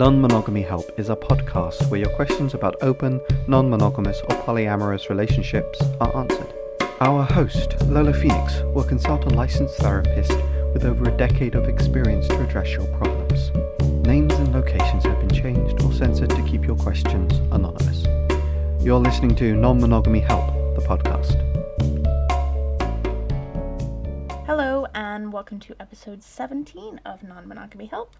Non-Monogamy Help is a podcast where your questions about open, non-monogamous or polyamorous relationships are answered. Our host, Lola Phoenix, will consult a licensed therapist with over a decade of experience to address your problems. Names and locations have been changed or censored to keep your questions anonymous. You're listening to Non-Monogamy Help, the podcast. Hello and welcome to episode 17 of Non-Monogamy Help.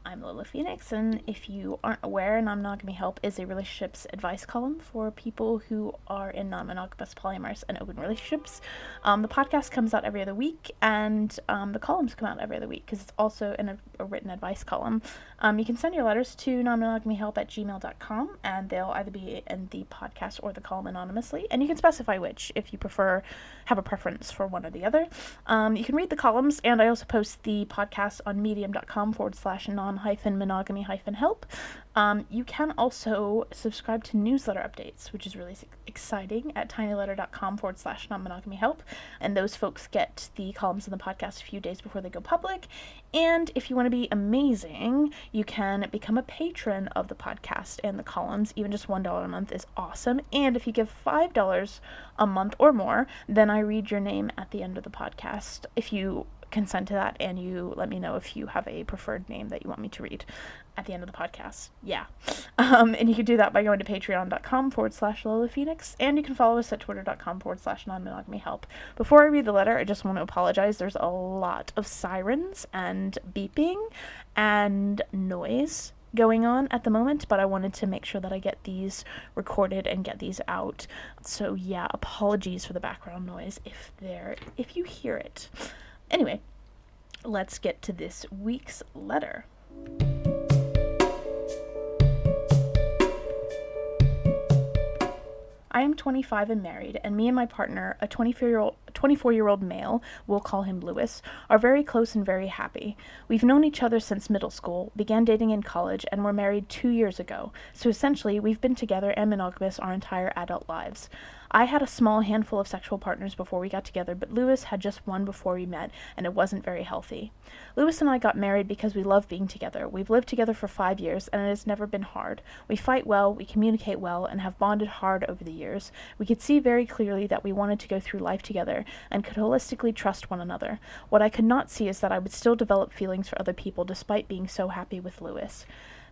I'm Lola Phoenix, and if you aren't aware, Non-Monogamy Help is a relationships advice column for people who are in non-monogamous, polyamorous, and open relationships. The podcast comes out every other week, and the columns come out every other week because it's also a written advice column. You can send your letters to nonmonogamyhelp@gmail.com, and they'll either be in the podcast or the column anonymously, and you can specify which if you have a preference for one or the other. You can read the columns, and I also post the podcast on medium.com/non-monogamy-help. You can also subscribe to newsletter updates, which is really exciting, at tinyletter.com/non-monogamy-help. And those folks get the columns in the podcast a few days before they go public. And if you want to be amazing, you can become a patron of the podcast and the columns. Even just $1 a month is awesome. And if you give $5 a month or more, then I read your name at the end of the podcast. If you consent to that and you let me know if you have a preferred name that you want me to read at the end of the podcast. And you can do that by going to patreon.com/Lola Phoenix, and you can follow us at twitter.com/non-monogamy-help. Before I read the letter, I just want to apologize. There's a lot of sirens and beeping and noise going on at the moment, but I wanted to make sure that I get these recorded and get these out. So yeah, apologies for the background noise if you hear it. Anyway, let's get to this week's letter. I am 25 and married, and me and my partner, a 24-year-old male, we'll call him Lewis, are very close and very happy. We've known each other since middle school, began dating in college, and were married 2 years ago. So essentially, we've been together and monogamous our entire adult lives. I had a small handful of sexual partners before we got together, but Lewis had just one before we met, and it wasn't very healthy. Lewis and I got married because we love being together. We've lived together for 5 years, and it has never been hard. We fight well, we communicate well, and have bonded hard over the years. We could see very clearly that we wanted to go through life together, and could holistically trust one another. What I could not see is that I would still develop feelings for other people despite being so happy with Lewis.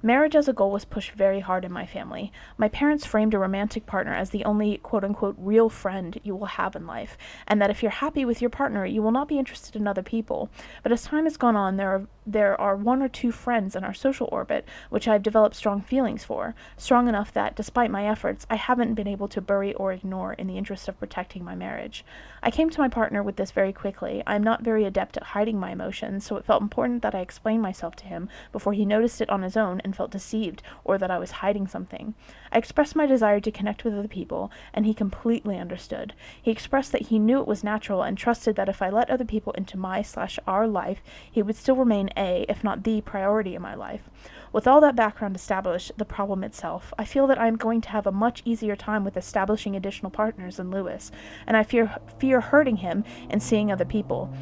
Marriage as a goal was pushed very hard in my family. My parents framed a romantic partner as the only quote-unquote real friend you will have in life, and that if you're happy with your partner, you will not be interested in other people. But as time has gone on, there are one or two friends in our social orbit which I've developed strong feelings for, strong enough that, despite my efforts, I haven't been able to bury or ignore in the interest of protecting my marriage. I came to my partner with this very quickly. I am not very adept at hiding my emotions, so it felt important that I explain myself to him before he noticed it on his own and felt deceived or that I was hiding something. I expressed my desire to connect with other people, and he completely understood. He expressed that he knew it was natural and trusted that if I let other people into my/our life, he would still remain if not the priority in my life. With all that background established, the problem itself, I feel that I am going to have a much easier time with establishing additional partners than Lewis, and I fear hurting him and seeing other people.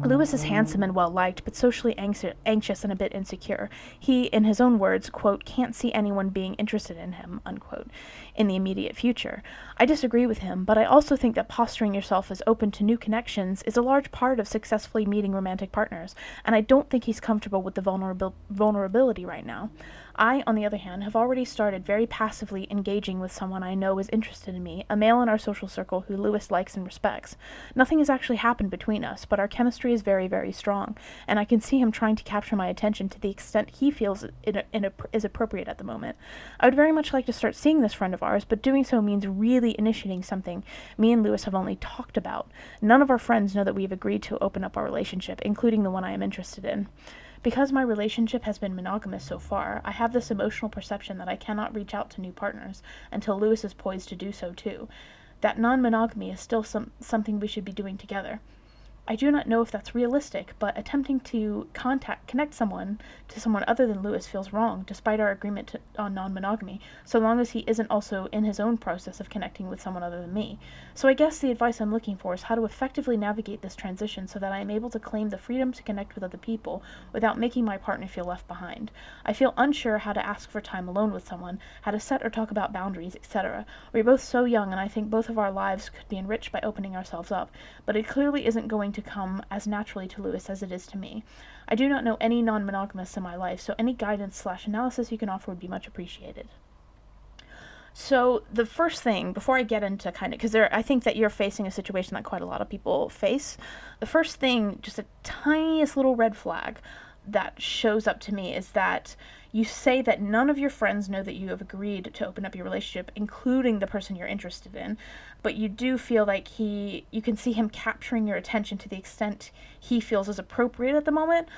Lewis is handsome and well-liked, but socially anxious and a bit insecure. He, in his own words, quote, can't see anyone being interested in him, unquote, in the immediate future. I disagree with him, but I also think that posturing yourself as open to new connections is a large part of successfully meeting romantic partners, and I don't think he's comfortable with the vulnerability right now. I, on the other hand, have already started very passively engaging with someone I know is interested in me, a male in our social circle who Lewis likes and respects. Nothing has actually happened between us, but our chemistry is very, very strong, and I can see him trying to capture my attention to the extent he feels is appropriate at the moment. I would very much like to start seeing this friend of ours, but doing so means really initiating something me and Lewis have only talked about. None of our friends know that we have agreed to open up our relationship, including the one I am interested in. Because my relationship has been monogamous so far, I have this emotional perception that I cannot reach out to new partners until Lewis is poised to do so too. That non-monogamy is still something we should be doing together. I do not know if that's realistic, but attempting to connect someone to someone other than Lewis feels wrong, despite our agreement on non-monogamy, so long as he isn't also in his own process of connecting with someone other than me. So I guess the advice I'm looking for is how to effectively navigate this transition so that I am able to claim the freedom to connect with other people without making my partner feel left behind. I feel unsure how to ask for time alone with someone, how to set or talk about boundaries, etc. We're both so young, and I think both of our lives could be enriched by opening ourselves up, but it clearly isn't going to come as naturally to Lewis as it is to me. I do not know any non-monogamists in my life, so any guidance/analysis you can offer would be much appreciated. So the first thing, before I get into because I think that you're facing a situation that quite a lot of people face. The first thing, just a tiniest little red flag that shows up to me, is that you say that none of your friends know that you have agreed to open up your relationship, including the person you're interested in, but you do feel like you can see him capturing your attention to the extent he feels is appropriate at the moment.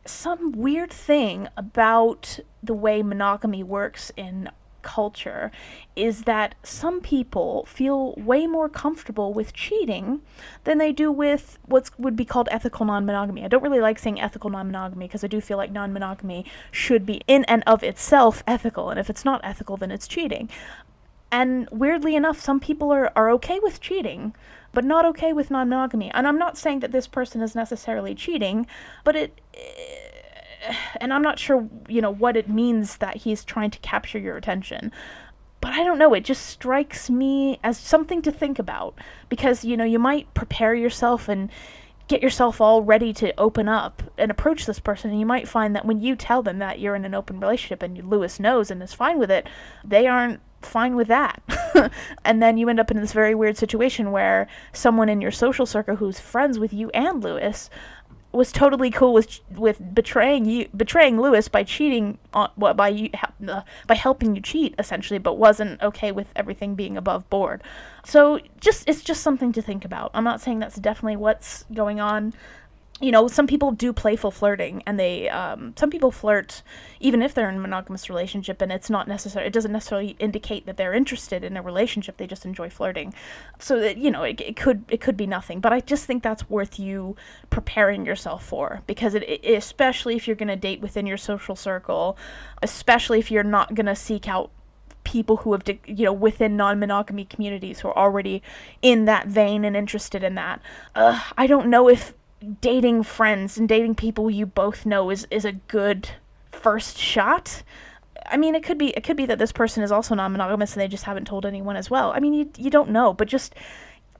Some weird thing about the way monogamy works in culture is that some people feel way more comfortable with cheating than they do with what would be called ethical non-monogamy. I don't really like saying ethical non-monogamy because I do feel like non-monogamy should be in and of itself ethical, and if it's not ethical, then it's cheating. And weirdly enough, some people are okay with cheating, but not okay with non-monogamy. And I'm not saying that this person is necessarily cheating, but and I'm not sure, what it means that he's trying to capture your attention. But I don't know, it just strikes me as something to think about. Because, you might prepare yourself and get yourself all ready to open up and approach this person, and you might find that when you tell them that you're in an open relationship and Lewis knows and is fine with it, they aren't fine with that. And then you end up in this very weird situation where someone in your social circle who's friends with you and Lewis was totally cool with betraying Lewis by cheating on by helping you cheat essentially, but wasn't okay with everything being above board. So it's just something to think about. I'm not saying that's definitely what's going on. Some people do playful flirting, and some people flirt even if they're in a monogamous relationship, and it doesn't necessarily indicate that they're interested in a relationship. They just enjoy flirting. So that, it could be nothing, but I just think that's worth you preparing yourself for, because especially if you're going to date within your social circle, especially if you're not going to seek out people who have, within non-monogamy communities who are already in that vein and interested in that. I don't know if dating friends and dating people you both know is a good first shot. I mean, it could be that this person is also non-monogamous and they just haven't told anyone as well. I mean, you don't know, but just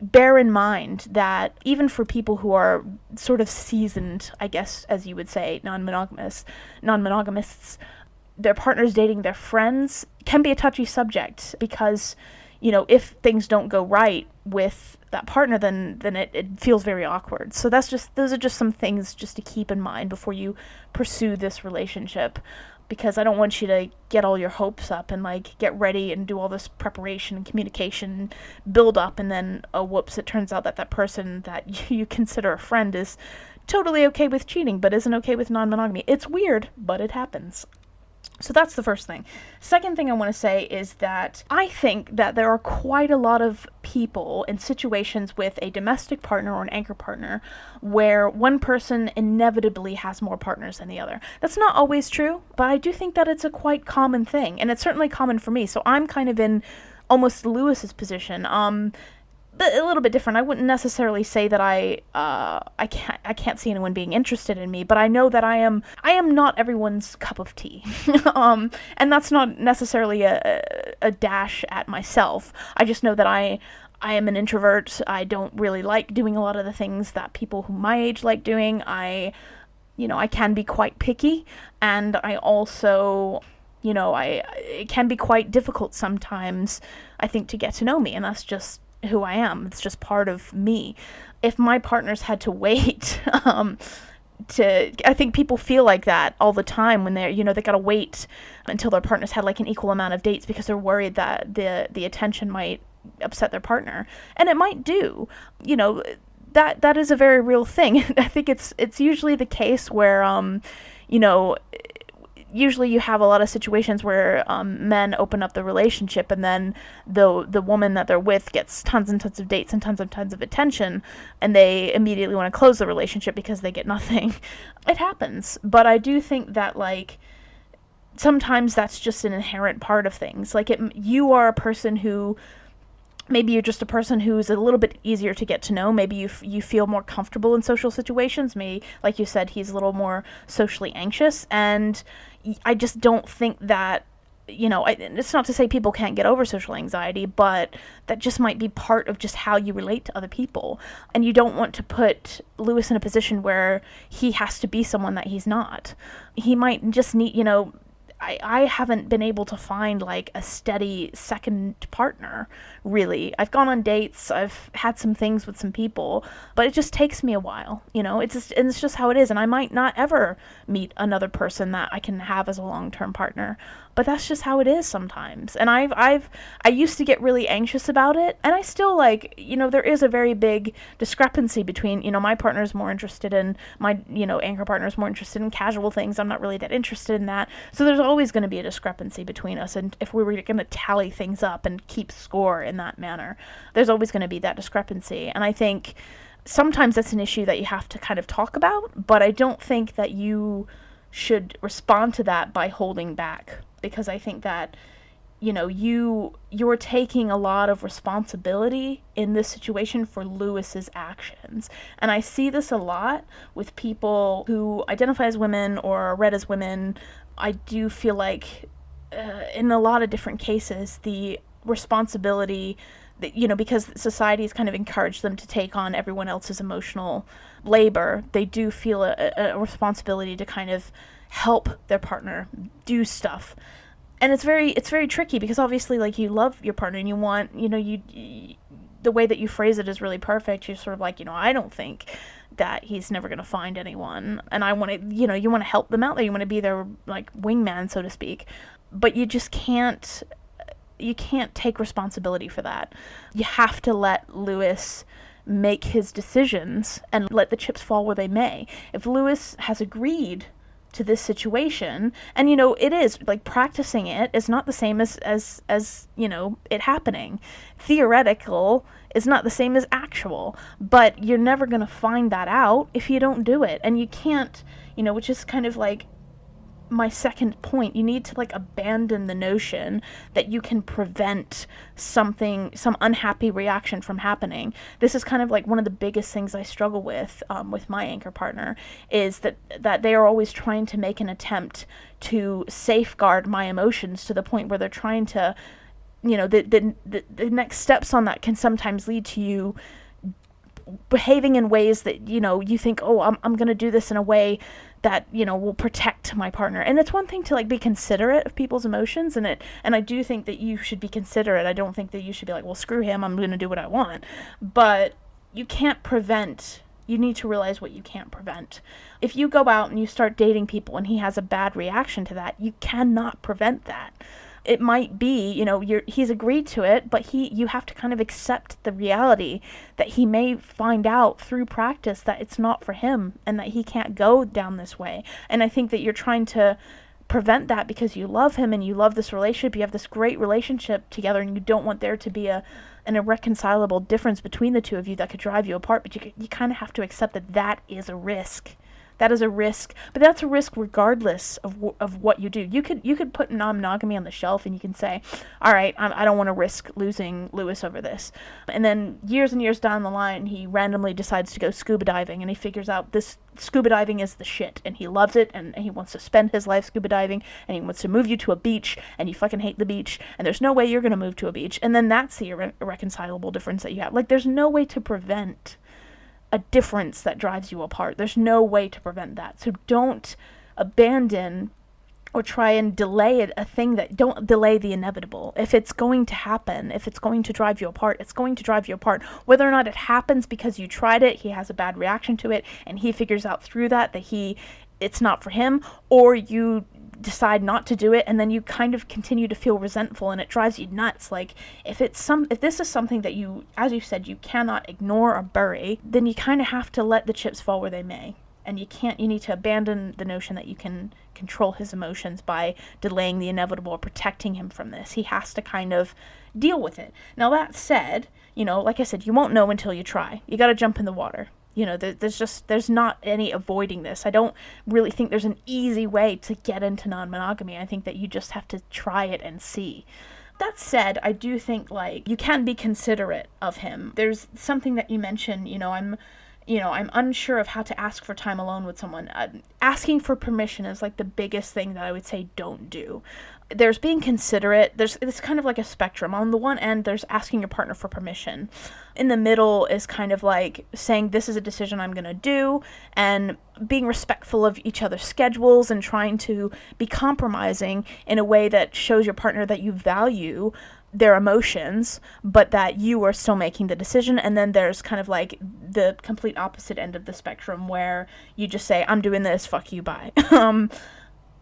bear in mind that even for people who are sort of seasoned, I guess, as you would say, non-monogamists, their partners dating their friends can be a touchy subject, because if things don't go right with that partner, then it feels very awkward. So those are just some things just to keep in mind before you pursue this relationship, because I don't want you to get all your hopes up and get ready and do all this preparation and communication build up, and then whoops, it turns out that person that you consider a friend is totally okay with cheating but isn't okay with non-monogamy. It's weird, but it happens. So that's the first thing. Second thing I want to say is that I think that there are quite a lot of people in situations with a domestic partner or an anchor partner where one person inevitably has more partners than the other. That's not always true, but I do think that it's a quite common thing, and it's certainly common for me. So I'm kind of in almost Lewis's position. But a little bit different. I wouldn't necessarily say that I can't see anyone being interested in me, but I know that I am not everyone's cup of tea. And that's not necessarily a dash at myself. I just know that I am an introvert. I don't really like doing a lot of the things that people who my age like doing. I can be quite picky, and I also, it can be quite difficult sometimes, I think, to get to know me, and that's just who I am. It's just part of me. If my partners had to wait, I think people feel like that all the time when they gotta wait until their partners had an equal amount of dates, because they're worried that the attention might upset their partner, and it might do. That is a very real thing. I think it's usually the case where usually you have a lot of situations where men open up the relationship, and then the woman that they're with gets tons and tons of dates and tons of attention, and they immediately want to close the relationship because they get nothing. It happens, but I do think that, like, sometimes that's just an inherent part of things. Like, you are a person who, maybe you're just a person who's a little bit easier to get to know. Maybe you feel more comfortable in social situations. Maybe, like you said, he's a little more socially anxious. And I just don't think that, it's not to say people can't get over social anxiety, but that just might be part of just how you relate to other people. And you don't want to put Lewis in a position where he has to be someone that he's not. He might just need, I haven't been able to find, like, a steady second partner, really. I've gone on dates, I've had some things with some people, but it just takes me a while, it's just how it is, and I might not ever meet another person that I can have as a long-term partner, but that's just how it is sometimes. And I used to get really anxious about it, and I still, like, there is a very big discrepancy between, my partner's more interested in, my, anchor partner's more interested in casual things. I'm not really that interested in that. So there's always going to be a discrepancy between us, and if we were going to tally things up and keep score in that manner, there's always going to be that discrepancy. And I think sometimes that's an issue that you have to kind of talk about, but I don't think that you should respond to that by holding back, because I think that, you're taking a lot of responsibility in this situation for Lewis's actions. And I see this a lot with people who identify as women or are read as women. I do feel like in a lot of different cases, the responsibility that, because society has kind of encouraged them to take on everyone else's emotional labor, they do feel a responsibility to kind of help their partner do stuff. And it's very tricky, because obviously, like, you love your partner and you want, the way that you phrase it is really perfect. You're sort of like, I don't think that he's never going to find anyone, and I want to, you want to help them out there. You want to be their, like, wingman, so to speak. But you just can't take responsibility for that. You have to let Lewis make his decisions and let the chips fall where they may. If Lewis has agreed to this situation, and it is, like, practicing it is not the same as it happening. Theoretical is not the same as actual, but you're never going to find that out if you don't do it. And you can't, which is kind of like my second point, you need to, like, abandon the notion that you can prevent some unhappy reaction from happening. This is kind of like one of the biggest things I struggle with my anchor partner, is that they are always trying to make an attempt to safeguard my emotions to the point where they're trying to, the next steps on that can sometimes lead to you behaving in ways that, you think, oh, I'm going to do this in a way that, will protect my partner. And it's one thing to, like, be considerate of people's emotions, and I do think that you should be considerate. I don't think that you should be like, well, screw him, I'm going to do what I want. But you can't prevent. You need to realize what you can't prevent. If you go out and you start dating people and he has a bad reaction to that, you cannot prevent that. It might be, he's agreed to it, but you have to kind of accept the reality that he may find out through practice that it's not for him and that he can't go down this way. And I think that you're trying to prevent that because you love him and you love this relationship. You have this great relationship together, and you don't want there to be an irreconcilable difference between the two of you that could drive you apart. But you kind of have to accept that is a risk. That is a risk, but that's a risk regardless of what you do. You could put non-monogamy on the shelf, and you can say, all right, I don't want to risk losing Lewis over this. And then years and years down the line, he randomly decides to go scuba diving, and he figures out this scuba diving is the shit, and he loves it, and he wants to spend his life scuba diving, and he wants to move you to a beach, and you fucking hate the beach, and there's no way you're going to move to a beach. And then that's the irreconcilable difference that you have. Like, there's no way to prevent a difference that drives you apart. There's no way to prevent that. So don't abandon or try and delay a thing don't delay the inevitable. If it's going to happen, if it's going to drive you apart, it's going to drive you apart. Whether or not it happens because you tried it, he has a bad reaction to it, and he figures out through that it's not for him, or you decide not to do it, and then you kind of continue to feel resentful, and it drives you nuts. Like, if this is something that you, as you said, you cannot ignore or bury, then you kind of have to let the chips fall where they may. And you need to abandon the notion that you can control his emotions by delaying the inevitable or protecting him from this. He has to kind of deal with it. Now, that said, like I said, you won't know until you try. You got to jump in the water. There's not any avoiding this. I don't really think there's an easy way to get into non-monogamy. I think that you just have to try it and see. That said, I do think, like, you can be considerate of him. There's something that you mentioned, I'm unsure of how to ask for time alone with someone. Asking for permission is, like, the biggest thing that I would say don't do. There's being considerate. It's kind of like a spectrum. On the one end, there's asking your partner for permission. In the middle is kind of like saying, this is a decision I'm going to do, and being respectful of each other's schedules and trying to be compromising in a way that shows your partner that you value their emotions, but that you are still making the decision. And then there's kind of like the complete opposite end of the spectrum where you just say, I'm doing this, fuck you, bye.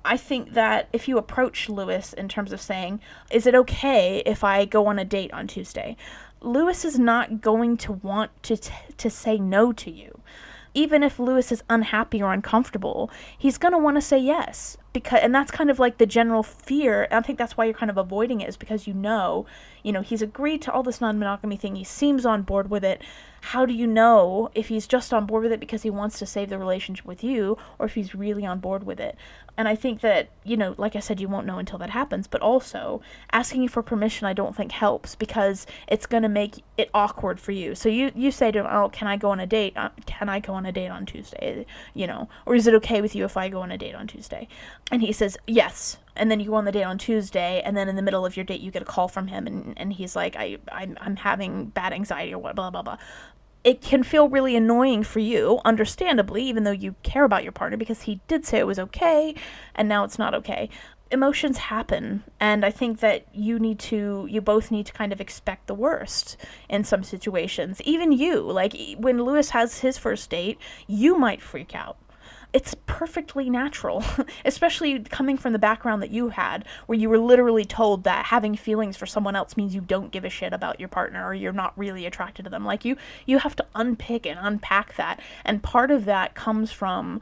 I think that if you approach Lewis in terms of saying, is it okay if I go on a date on Tuesday? Lewis is not going to want to say no to you. Even if Lewis is unhappy or uncomfortable, he's going to want to say yes. And that's kind of like the general fear. I think that's why you're kind of avoiding it, is because he's agreed to all this non-monogamy thing. He seems on board with it. How do you know if he's just on board with it because he wants to save the relationship with you, or if he's really on board with it? And I think that, like I said, you won't know until that happens. But also, asking you for permission I don't think helps, because it's going to make it awkward for you. So you say to him, oh, can I go on a date? Can I go on a date on Tuesday? Or is it okay with you if I go on a date on Tuesday? And he says, yes. And then you go on the date on Tuesday, and then in the middle of your date, you get a call from him, and he's like, I'm having bad anxiety or what, blah, blah, blah. It can feel really annoying for you, understandably, even though you care about your partner, because he did say it was okay, and now it's not okay. Emotions happen, and I think that you both need to kind of expect the worst in some situations. Even you, like when Lewis has his first date, you might freak out. It's perfectly natural, especially coming from the background that you had, where you were literally told that having feelings for someone else means you don't give a shit about your partner, or you're not really attracted to them. Like, you have to unpick and unpack that. And part of that comes from,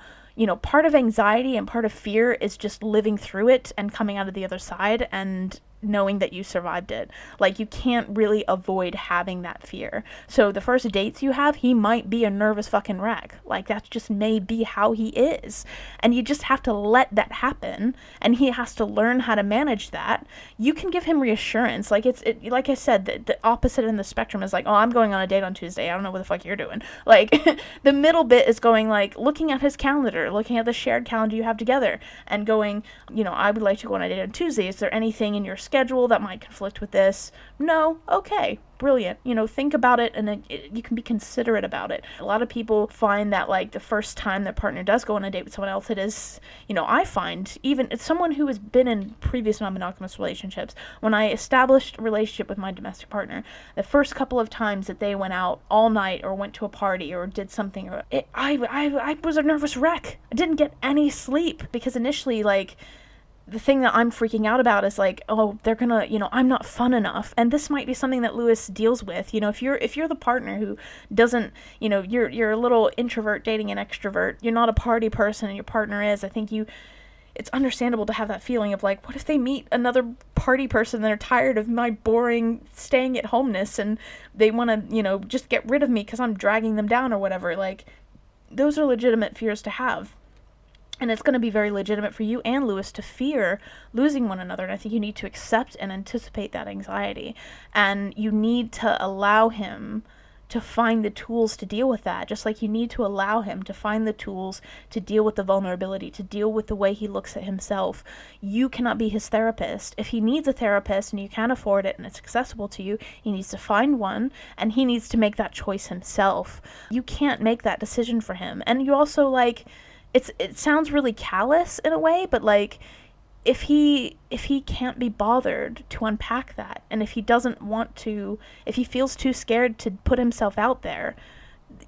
part of anxiety and part of fear is just living through it and coming out of the other side and knowing that you survived it. Like, you can't really avoid having that fear. So the first dates you have, he might be a nervous fucking wreck. Like, that just may be how he is. And you just have to let that happen, and he has to learn how to manage that. You can give him reassurance. Like, like I said, the opposite end of the spectrum is like, oh, I'm going on a date on Tuesday. I don't know what the fuck you're doing. Like, the middle bit is going, like, looking at his calendar, looking at the shared calendar you have together, and going, I would like to go on a date on Tuesday. Is there anything in your schedule that might conflict with this? No? Okay. Brilliant. Think about it, and you can be considerate about it. A lot of people find that, like, the first time their partner does go on a date with someone else, it is, I find, even it's someone who has been in previous non-monogamous relationships, when I established a relationship with my domestic partner, the first couple of times that they went out all night or went to a party or did something, I was a nervous wreck. I didn't get any sleep, because initially, like, the thing that I'm freaking out about is like, oh, they're gonna, I'm not fun enough. And this might be something that Lewis deals with. If you're the partner who doesn't, you're a little introvert dating an extrovert, you're not a party person and your partner is, I think it's understandable to have that feeling of like, what if they meet another party person and they're tired of my boring staying at homeness and they want to, just get rid of me because I'm dragging them down or whatever. Like, those are legitimate fears to have. And it's going to be very legitimate for you and Lewis to fear losing one another. And I think you need to accept and anticipate that anxiety. And you need to allow him to find the tools to deal with that. Just like you need to allow him to find the tools to deal with the vulnerability, to deal with the way he looks at himself. You cannot be his therapist. If he needs a therapist and you can't afford it and it's accessible to you, he needs to find one, and he needs to make that choice himself. You can't make that decision for him. And you also, like, it sounds really callous in a way, but like, if he can't be bothered to unpack that, and if he doesn't want to, if he feels too scared to put himself out there,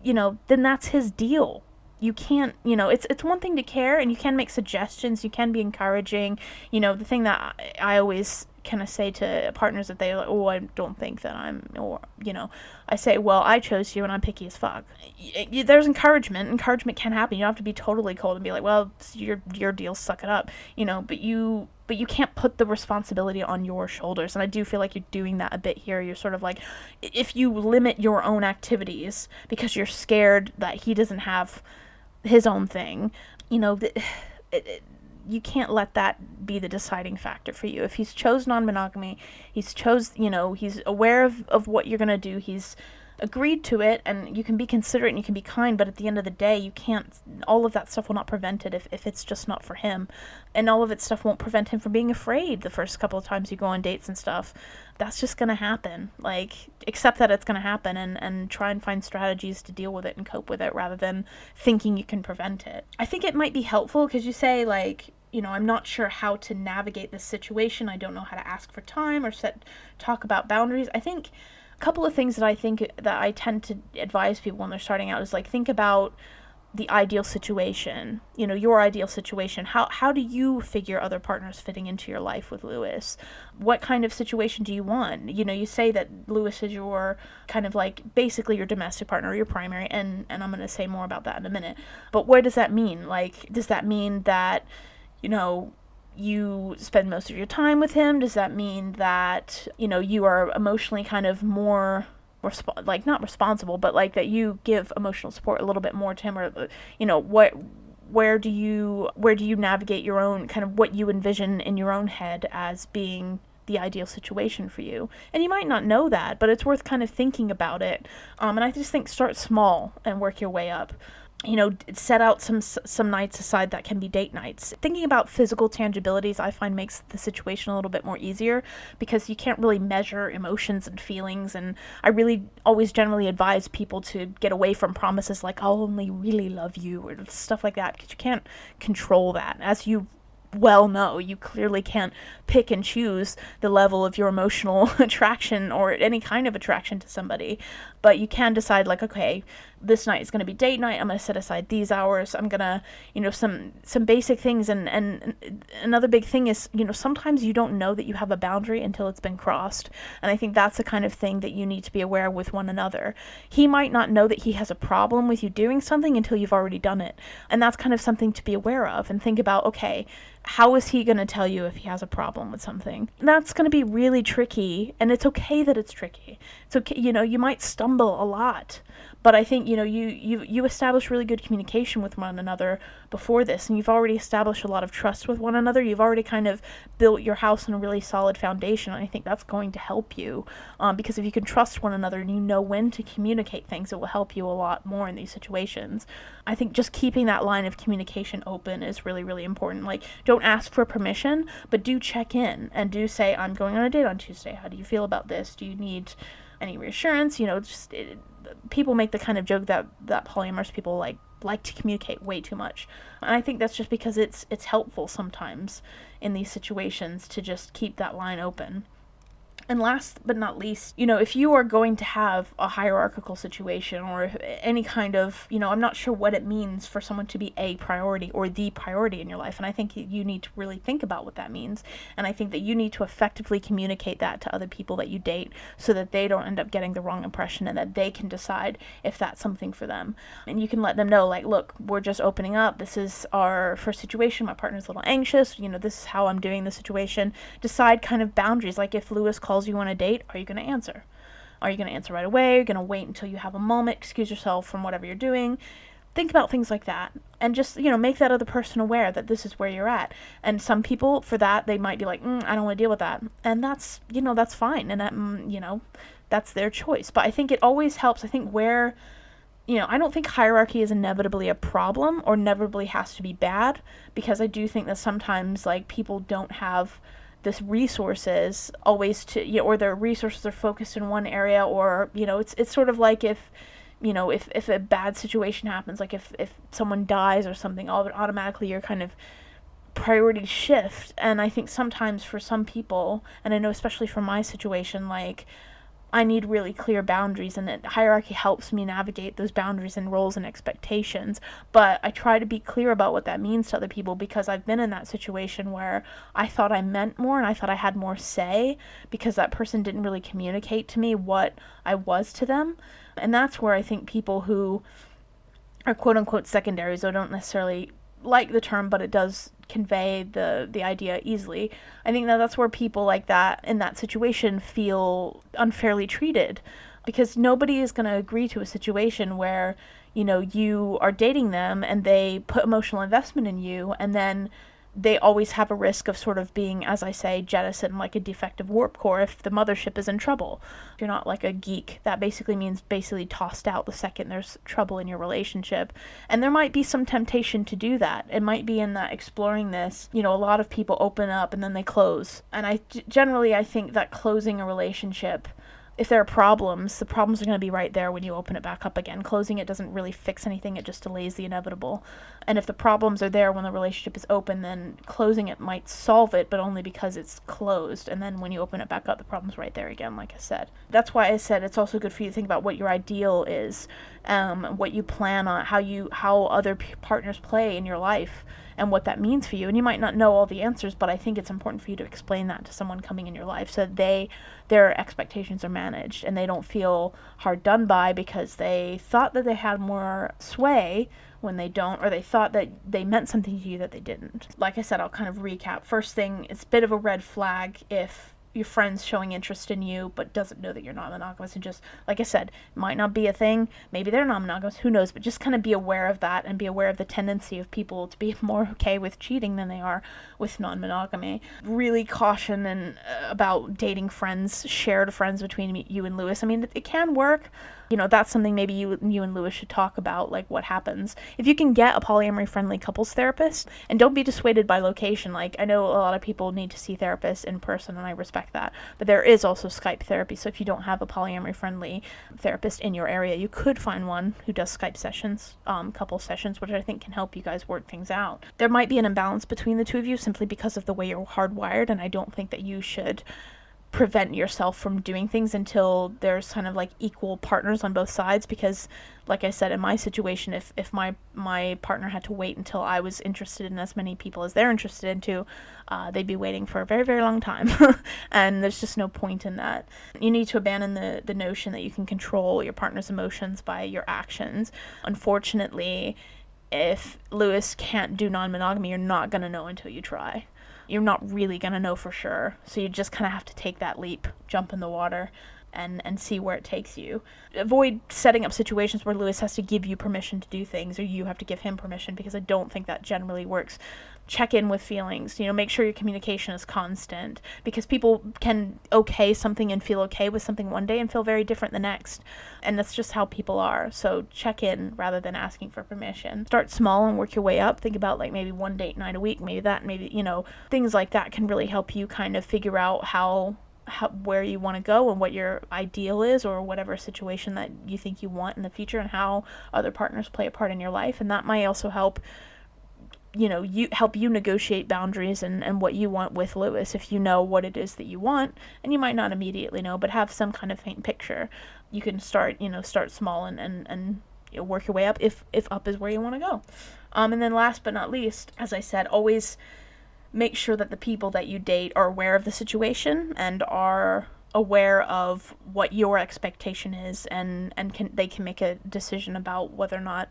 then that's his deal. You can't, it's one thing to care, and you can make suggestions, you can be encouraging. The thing that I always kind of say to partners that they like, oh, I don't think that I'm, or, I say, well, I chose you and I'm picky as fuck. There's encouragement. Encouragement can happen. You don't have to be totally cold and be like, well, it's your deal, suck it up, but you can't put the responsibility on your shoulders. And I do feel like you're doing that a bit here. You're sort of like, if you limit your own activities because you're scared that he doesn't have his own thing, you can't let that be the deciding factor for you. If he's chose non-monogamy, he's aware of what you're going to do, he's agreed to it, and you can be considerate and you can be kind, but at the end of the day, you can't, all of that stuff will not prevent it if it's just not for him. And all of it stuff won't prevent him from being afraid the first couple of times you go on dates and stuff. That's just going to happen. Like, accept that it's going to happen and try and find strategies to deal with it and cope with it rather than thinking you can prevent it. I think it might be helpful because you say, like, I'm not sure how to navigate this situation. I don't know how to ask for time or talk about boundaries. I think a couple of things that I tend to advise people when they're starting out is, like, think about the ideal situation, your ideal situation. How do you figure other partners fitting into your life with Lewis? What kind of situation do you want? You say that Lewis is your kind of like basically your domestic partner or your primary, and I'm going to say more about that in a minute. But what does that mean? Like, does that mean that, you spend most of your time with him? Does that mean that, you are emotionally kind of more, not responsible, but like that you give emotional support a little bit more to him? Or, where do you navigate your own kind of what you envision in your own head as being the ideal situation for you? And you might not know that, but it's worth kind of thinking about it. And I just think start small and work your way up. Set out some nights aside that can be date nights. Thinking about physical tangibilities, I find, makes the situation a little bit more easier because you can't really measure emotions and feelings. And I really always generally advise people to get away from promises like, I'll only really love you, or stuff like that, because you can't control that. As you well know, you clearly can't pick and choose the level of your emotional attraction or any kind of attraction to somebody, but you can decide, like, okay, this night is going to be date night, I'm going to set aside these hours, I'm going to, some basic things. And another big thing is, sometimes you don't know that you have a boundary until it's been crossed. And I think that's the kind of thing that you need to be aware with one another. He might not know that he has a problem with you doing something until you've already done it. And that's kind of something to be aware of and think about, okay, how is he going to tell you if he has a problem with something? That's going to be really tricky, and it's okay that it's tricky. It's okay, you might stumble a lot, but I think, you establish really good communication with one another before this, and you've already established a lot of trust with one another. You've already kind of built your house on a really solid foundation, and I think that's going to help you, because if you can trust one another and you know when to communicate things, it will help you a lot more in these situations. I think just keeping that line of communication open is really, really important. Like, don't ask for permission, but do check in and do say, I'm going on a date on Tuesday. How do you feel about this? Do you need any reassurance? People make the kind of joke that polyamorous people like to communicate way too much. And I think that's just because it's helpful sometimes in these situations to just keep that line open. And last but not least, if you are going to have a hierarchical situation or any kind of, I'm not sure what it means for someone to be a priority or the priority in your life. And I think you need to really think about what that means. And I think that you need to effectively communicate that to other people that you date so that they don't end up getting the wrong impression and that they can decide if that's something for them. And you can let them know, like, look, we're just opening up. This is our first situation. My partner's a little anxious. This is how I'm doing the situation. Decide kind of boundaries. Like, if Lewis calls you on a date, are you going to answer? Are you going to answer right away? Are you going to wait until you have a moment, excuse yourself from whatever you're doing? Think about things like that and just, make that other person aware that this is where you're at. And some people, for that, they might be like, I don't want to deal with that. And that's, that's fine. And that, that's their choice. But I think it always helps. I think where, I don't think hierarchy is inevitably a problem or inevitably has to be bad, because I do think that sometimes, like, people don't have this resources always to, or their resources are focused in one area, or, it's sort of like if a bad situation happens, like if someone dies or something, automatically your kind of priorities shift. And I think sometimes for some people, and I know especially for my situation, like, I need really clear boundaries, and that hierarchy helps me navigate those boundaries and roles and expectations. But I try to be clear about what that means to other people, because I've been in that situation where I thought I meant more and I thought I had more say because that person didn't really communicate to me what I was to them. And that's where I think people who are quote unquote secondaries, though don't necessarily like the term, but it does convey the idea easily. I think that's where people like that in that situation feel unfairly treated, because nobody is going to agree to a situation where, you are dating them and they put emotional investment in you, and then they always have a risk of sort of being, as I say, jettisoned like a defective warp core if the mothership is in trouble. If you're not like a geek, that basically means tossed out the second there's trouble in your relationship. And there might be some temptation to do that. It might be in that exploring this, a lot of people open up and then they close. And I think that closing a relationship, if there are problems, the problems are going to be right there when you open it back up again. Closing it doesn't really fix anything, it just delays the inevitable. And if the problems are there when the relationship is open, then closing it might solve it, but only because it's closed. And then when you open it back up, the problem's right there again, like I said. That's why I said it's also good for you to think about what your ideal is, what you plan on, how other partners play in your life, and what that means for you. And you might not know all the answers, but I think it's important for you to explain that to someone coming in your life so that their expectations are managed and they don't feel hard done by because they thought that they had more sway when they don't, or they thought that they meant something to you that they didn't. Like I said, I'll kind of recap. First thing, it's a bit of a red flag if your friend's showing interest in you but doesn't know that you're not monogamous, and just, like I said, it might not be a thing, maybe they're not monogamous, who knows, but just kind of be aware of that and be aware of the tendency of people to be more okay with cheating than they are with non-monogamy. Really caution about dating friends, shared friends between you and Lewis. I mean, it can work. That's something maybe you and Lewis should talk about, like what happens. If you can get a polyamory-friendly couples therapist, and don't be dissuaded by location. Like, I know a lot of people need to see therapists in person, and I respect that, but there is also Skype therapy, so if you don't have a polyamory-friendly therapist in your area, you could find one who does Skype sessions, couple sessions, which I think can help you guys work things out. There might be an imbalance between the two of you simply because of the way you're hardwired, and I don't think that you should prevent yourself from doing things until there's kind of like equal partners on both sides, because like I said, in my situation, if my partner had to wait until I was interested in as many people as they're interested in too, they'd be waiting for a very, very long time. And there's just no point in that. You need to abandon the notion that you can control your partner's emotions by your actions. Unfortunately, if Lewis can't do non-monogamy, you're not going to know until you try. You're not really going to know for sure. So you just kind of have to take that leap, jump in the water, and see where it takes you. Avoid setting up situations where Lewis has to give you permission to do things, or you have to give him permission, because I don't think that generally works. Check in with feelings, make sure your communication is constant, because people can okay something and feel okay with something one day and feel very different the next. And that's just how people are. So check in rather than asking for permission. Start small and work your way up. Think about like maybe one date night a week, maybe things like that can really help you kind of figure out where you want to go and what your ideal is, or whatever situation that you think you want in the future, and how other partners play a part in your life. And that might also help you negotiate boundaries and what you want with Lewis, if you know what it is that you want. And you might not immediately know, but have some kind of faint picture. You can start small and work your way up if up is where you want to go. And then last but not least, as I said, always make sure that the people that you date are aware of the situation and are aware of what your expectation is, and they can make a decision about whether or not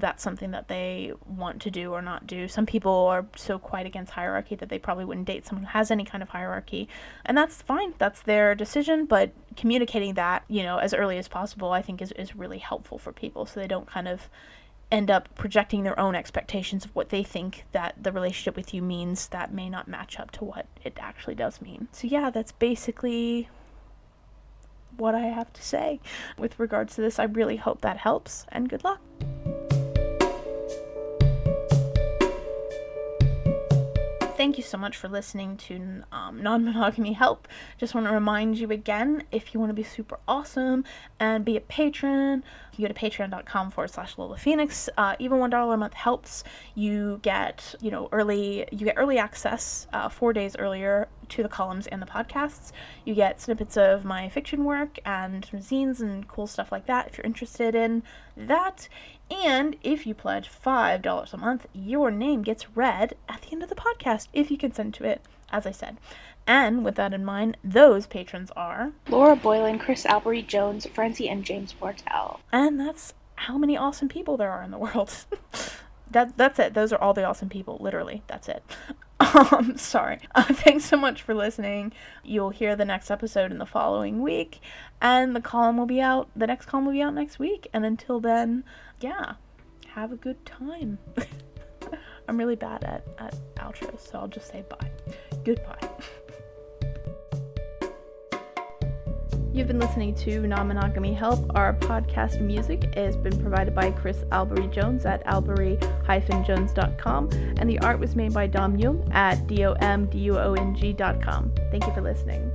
that's something that they want to do or not do. Some people are so quite against hierarchy that they probably wouldn't date someone who has any kind of hierarchy, and that's fine. That's their decision, but communicating that as early as possible, I think is really helpful for people, so they don't kind of end up projecting their own expectations of what they think that the relationship with you means that may not match up to what it actually does mean. So yeah, that's basically what I have to say with regards to this. I really hope that helps, and good luck. thank you so much for listening to Non-Monogamy Help. Just want to remind you again, if you want to be super awesome and be a patron, you go to patreon.com/Lola Phoenix. Even $1 a month helps. You get, early access 4 days earlier to the columns and the podcasts. You get snippets of my fiction work and some zines and cool stuff like that if you're interested in that. And if you pledge $5 a month, your name gets read at the end of the podcast if you consent to it, as I said. And with that in mind, those patrons are Laura Boylan, Chris Albery Jones, Francie, and James Bartel. And that's how many awesome people there are in the world. That's it. Those are all the awesome people. Literally, that's it. Sorry. Thanks so much for listening. You'll hear the next episode in the following week, and the next column will be out next week. And until then, yeah, have a good time. I'm really bad at outros, so I'll just say bye. Goodbye. You've been listening to Non-Monogamy Help. Our podcast music has been provided by Chris Albery Jones at albery-jones.com, and the art was made by Dom Jung at domduong.com. Thank you for listening.